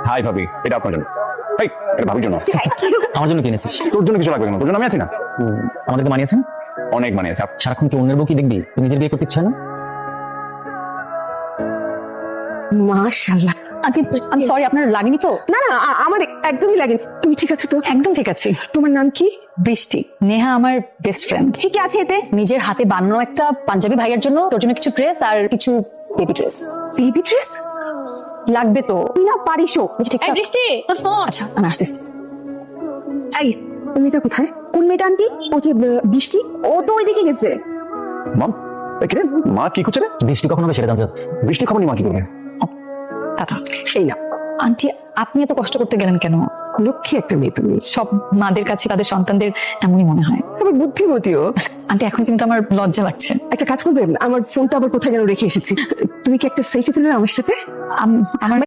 High ভাবি, এটা আপনার জন্য। এই, এটা ভাবির জন্য। আমার জন্য কিনেছিস? তোর জন্য কিছু লাগবে কেন? তোর জন্য আমি আছি না? আমাদেরকে মানিয়েছেন? অনেক মানিয়েছে। সারাক্ষণ কি অন্যের বউ কি দেখবি? তুই নিজের বিয়ে করতে ইচ্ছা না? মাশাআল্লাহ। আমি সরি, আপনার লাগেনি তো? না না, আমার একদমই লাগেনি। তুমি ঠিক আছো তো? একদম ঠিক আছে। তোমার নাম কি? বৃষ্টি। নেহা আমার বেস্ট ফ্রেন্ড। কি কি আছে এতে? নিজের হাতে বানানো একটা পাঞ্জাবি ভাইয়ের জন্য, তোর জন্য কিছু ড্রেস আর কিছু বেবি ড্রেস বেবি ড্রেস লাগবে তো। না পারিসও। ঠিকঠাক। বৃষ্টি তোর ফোন। আচ্ছা, আমি আসতেছি। এই মেয়েটা কোথায়? কোন মেয়েটা আন্টি? ও যে বৃষ্টি, ও তো ওইদিকে গেছে। মাম, এই কিরে, মা কি করছে রে? বৃষ্টি কখন হবে সেটা জানতে চাচ্ছি। বৃষ্টি খবর নিয়ে মা কি করবে? টাটা। সেই না, আন্টি, আপনি এত কষ্ট করতে গেলেন কেন? লক্ষ্মী একটা মেয়ে তুমি। সব মাদের কাছে তাদের সন্তানদের এমনই মনে হয়। আবার বুদ্ধিমতীও। আন্টি, এখন কিন্তু আমার লজ্জা লাগছে। একটা কাজ করবে, আমার ফোনটা আবার কোথায় যেন রেখে এসেছি। তুমি কি একটা সেলফি তুলে নাও আমার সাথে? আমার